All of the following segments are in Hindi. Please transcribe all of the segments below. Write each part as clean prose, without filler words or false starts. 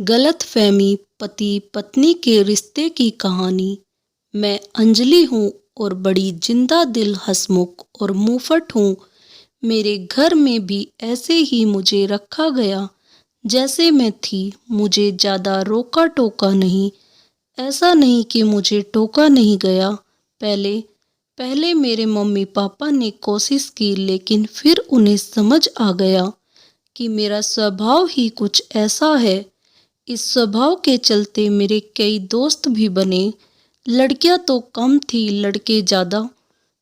गलतफहमी पति पत्नी के रिश्ते की कहानी। मैं अंजलि हूँ और बड़ी जिंदा दिल हंसमुख और मुंहफट हूँ। मेरे घर में भी ऐसे ही मुझे रखा गया जैसे मैं थी। मुझे ज़्यादा रोका टोका नहीं। ऐसा नहीं कि मुझे टोका नहीं गया। पहले पहले मेरे मम्मी पापा ने कोशिश की, लेकिन फिर उन्हें समझ आ गया कि मेरा स्वभाव ही कुछ ऐसा है। इस स्वभाव के चलते मेरे कई दोस्त भी बने। लड़कियां तो कम थी, लड़के ज़्यादा।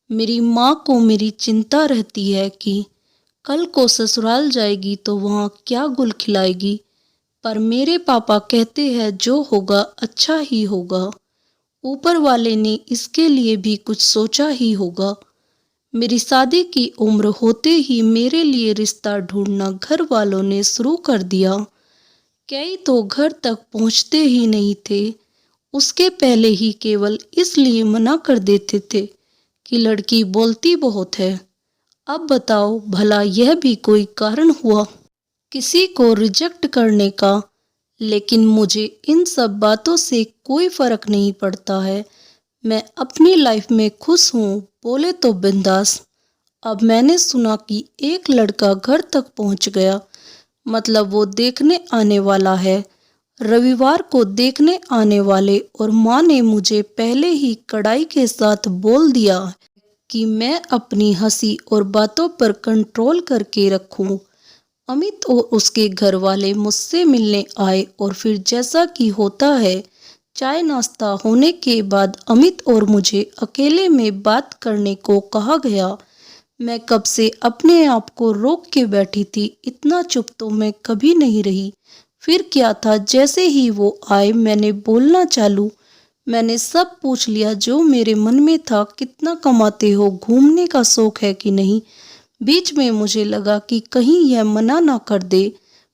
मेरी माँ को मेरी चिंता रहती है कि कल को ससुराल जाएगी तो वहाँ क्या गुल खिलाएगी। पर मेरे पापा कहते हैं जो होगा अच्छा ही होगा। ऊपर वाले ने इसके लिए भी कुछ सोचा ही होगा। मेरी शादी की उम्र होते ही मेरे लिए रिश्ता ढूंढना घर वालों ने शुरू कर दिया। कई तो घर तक पहुंचते ही नहीं थे। उसके पहले ही केवल इसलिए मना कर देते थे कि लड़की बोलती बहुत है। अब बताओ भला यह भी कोई कारण हुआ किसी को रिजेक्ट करने का। लेकिन मुझे इन सब बातों से कोई फर्क नहीं पड़ता है। मैं अपनी लाइफ में खुश हूँ, बोले तो बिंदास। अब मैंने सुना कि एक लड़का घर तक पहुंच गया, मतलब वो देखने आने वाला है। रविवार को देखने आने वाले और माँ ने मुझे पहले ही कड़ाई के साथ बोल दिया कि मैं अपनी हंसी और बातों पर कंट्रोल करके रखूं। अमित और उसके घर वाले मुझसे मिलने आए और फिर जैसा कि होता है, चाय नाश्ता होने के बाद अमित और मुझे अकेले में बात करने को कहा गया। मैं कब से अपने आप को रोक के बैठी थी। इतना चुप तो मैं कभी नहीं रही। फिर क्या था, जैसे ही वो आए मैंने बोलना चालू। मैंने सब पूछ लिया जो मेरे मन में था। कितना कमाते हो, घूमने का शौक है कि नहीं। बीच में मुझे लगा कि कहीं यह मना ना कर दे,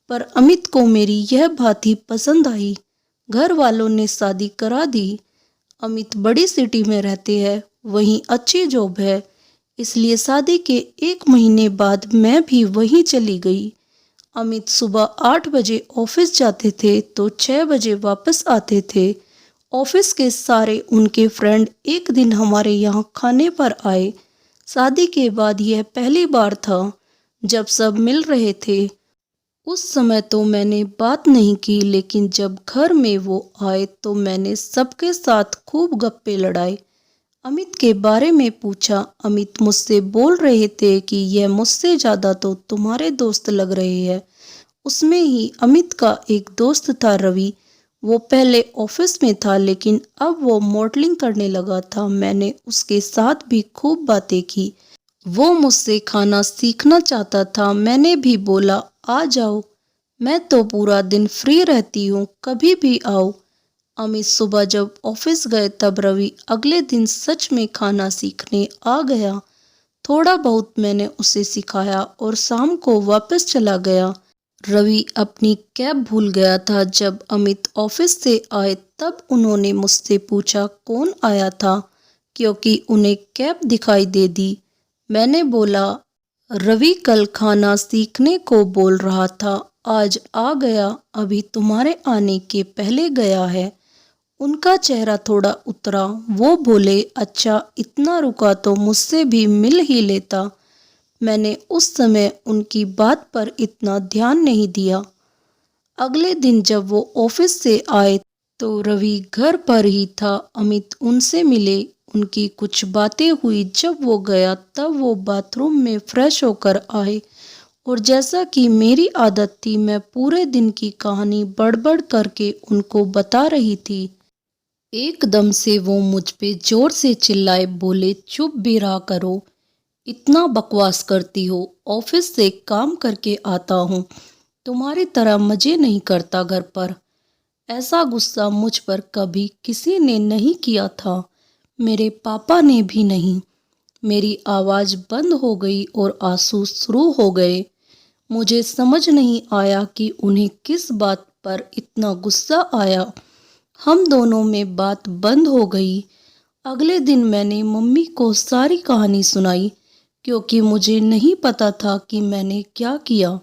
पर अमित को मेरी यह बात ही पसंद आई। घर वालों ने शादी करा दी। अमित बड़ी सिटी में रहते हैं, वहीं अच्छी जॉब है, इसलिए शादी के 1 महीने बाद मैं भी वहीं चली गई। अमित सुबह 8 बजे ऑफिस जाते थे तो 6 बजे वापस आते थे। ऑफिस के सारे उनके फ्रेंड एक दिन हमारे यहाँ खाने पर आए। शादी के बाद यह पहली बार था जब सब मिल रहे थे। उस समय तो मैंने बात नहीं की, लेकिन जब घर में वो आए तो मैंने सबके साथ खूब गप्पे लड़ाए। अमित के बारे में पूछा। अमित मुझसे बोल रहे थे कि यह मुझसे ज़्यादा तो तुम्हारे दोस्त लग रहे हैं। उसमें ही अमित का एक दोस्त था, रवि। वो पहले ऑफिस में था, लेकिन अब वो मॉडलिंग करने लगा था। मैंने उसके साथ भी खूब बातें की। वो मुझसे खाना सीखना चाहता था। मैंने भी बोला आ जाओ, मैं तो पूरा दिन फ्री रहती हूँ, कभी भी आओ। अमित सुबह जब ऑफिस गए तब रवि अगले दिन सच में खाना सीखने आ गया। थोड़ा बहुत मैंने उसे सिखाया और शाम को वापस चला गया। रवि अपनी कैब भूल गया था। जब अमित ऑफिस से आए तब उन्होंने मुझसे पूछा कौन आया था, क्योंकि उन्हें कैब दिखाई दे दी। मैंने बोला रवि कल खाना सीखने को बोल रहा था, आज आ गया, अभी तुम्हारे आने के पहले गया है। उनका चेहरा थोड़ा उतरा। वो बोले अच्छा, इतना रुका तो मुझसे भी मिल ही लेता। मैंने उस समय उनकी बात पर इतना ध्यान नहीं दिया। अगले दिन जब वो ऑफिस से आए तो रवि घर पर ही था। अमित उनसे मिले, उनकी कुछ बातें हुई। जब वो गया तब वो बाथरूम में फ्रेश होकर आए और जैसा कि मेरी आदत थी मैं पूरे दिन की कहानी बड़बड़ करके उनको बता रही थी। एकदम से वो मुझ पे जोर से चिल्लाए, बोले चुप भी रहा करो, इतना बकवास करती हो। ऑफिस से काम करके आता हूँ, तुम्हारी तरह मजे नहीं करता घर पर। ऐसा गुस्सा मुझ पर कभी किसी ने नहीं किया था, मेरे पापा ने भी नहीं। मेरी आवाज़ बंद हो गई और आंसू शुरू हो गए। मुझे समझ नहीं आया कि उन्हें किस बात पर इतना गुस्सा आया। हम दोनों में बात बंद हो गई। अगले दिन मैंने मम्मी को सारी कहानी सुनाई, क्योंकि मुझे नहीं पता था कि मैंने क्या किया।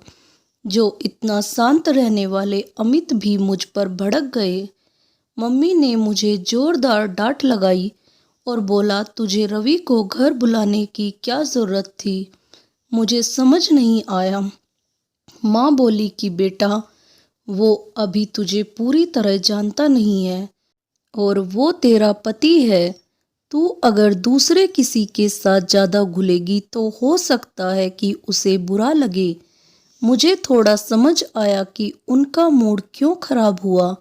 जो इतना शांत रहने वाले अमित भी मुझ पर भड़क गए। मम्मी ने मुझे जोरदार डांट लगाई और बोला, तुझे रवि को घर बुलाने की क्या ज़रूरत थी? मुझे समझ नहीं आया। माँ बोली कि बेटा, वो अभी तुझे पूरी तरह जानता नहीं है और वो तेरा पति है। तू अगर दूसरे किसी के साथ ज़्यादा घुलेगी तो हो सकता है कि उसे बुरा लगे। मुझे थोड़ा समझ आया कि उनका मूड क्यों खराब हुआ।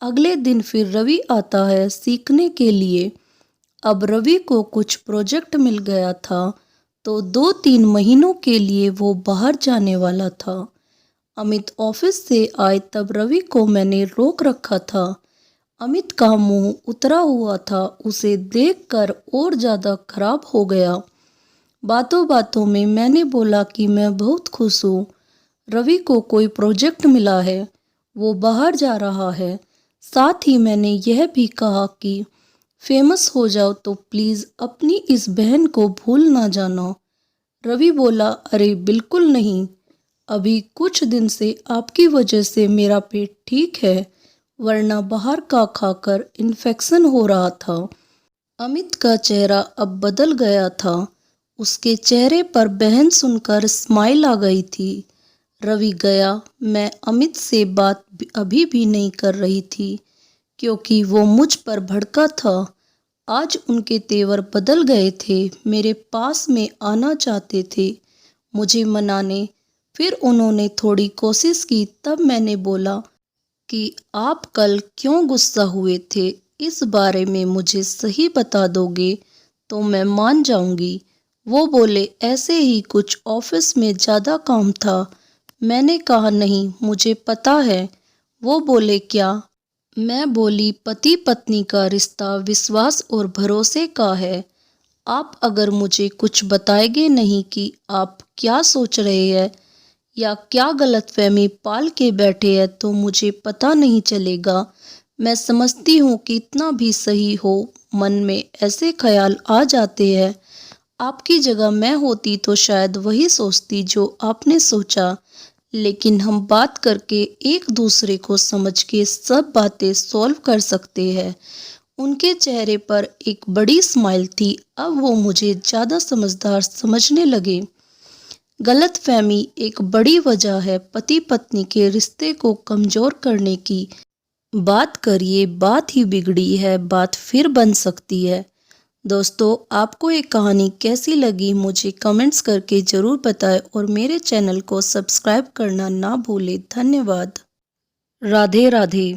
अगले दिन फिर रवि आता है सीखने के लिए। अब रवि को कुछ प्रोजेक्ट मिल गया था तो 2-3 महीनों के लिए वो बाहर जाने वाला था। अमित ऑफिस से आए तब रवि को मैंने रोक रखा था। अमित का मुंह उतरा हुआ था, उसे देखकर और ज़्यादा खराब हो गया। बातों बातों में मैंने बोला कि मैं बहुत खुश हूँ, रवि को कोई प्रोजेक्ट मिला है, वो बाहर जा रहा है। साथ ही मैंने यह भी कहा कि फेमस हो जाओ तो प्लीज़ अपनी इस बहन को भूल ना जाना। रवि बोला, अरे बिल्कुल नहीं, अभी कुछ दिन से आपकी वजह से मेरा पेट ठीक है, वरना बाहर का खाकर इन्फेक्शन हो रहा था। अमित का चेहरा अब बदल गया था। उसके चेहरे पर बहन सुनकर स्माइल आ गई थी। रवि गया। मैं अमित से बात अभी भी नहीं कर रही थी क्योंकि वो मुझ पर भड़का था। आज उनके तेवर बदल गए थे। मेरे पास में आना चाहते थे, मुझे मनाने। फिर उन्होंने थोड़ी कोशिश की, तब मैंने बोला कि आप कल क्यों गुस्सा हुए थे, इस बारे में मुझे सही बता दोगे तो मैं मान जाऊंगी। वो बोले, ऐसे ही कुछ ऑफिस में ज़्यादा काम था। मैंने कहा, नहीं मुझे पता है। वो बोले, क्या? मैं बोली, पति पत्नी का रिश्ता विश्वास और भरोसे का है। आप अगर मुझे कुछ बताएंगे नहीं कि आप क्या सोच रहे हैं या क्या गलतफहमी पाल के बैठे हैं तो मुझे पता नहीं चलेगा। मैं समझती हूँ कि इतना भी सही हो, मन में ऐसे ख्याल आ जाते हैं। आपकी जगह मैं होती तो शायद वही सोचती जो आपने सोचा, लेकिन हम बात करके एक दूसरे को समझ के सब बातें सॉल्व कर सकते हैं। उनके चेहरे पर एक बड़ी स्माइल थी। अब वो मुझे ज़्यादा समझदार समझने लगे। गलतफहमी एक बड़ी वजह है पति पत्नी के रिश्ते को कमज़ोर करने की। बात करिए, बात ही बिगड़ी है, बात फिर बन सकती है। दोस्तों, आपको ये कहानी कैसी लगी मुझे कमेंट्स करके ज़रूर बताएं और मेरे चैनल को सब्सक्राइब करना ना भूलें। धन्यवाद। राधे राधे।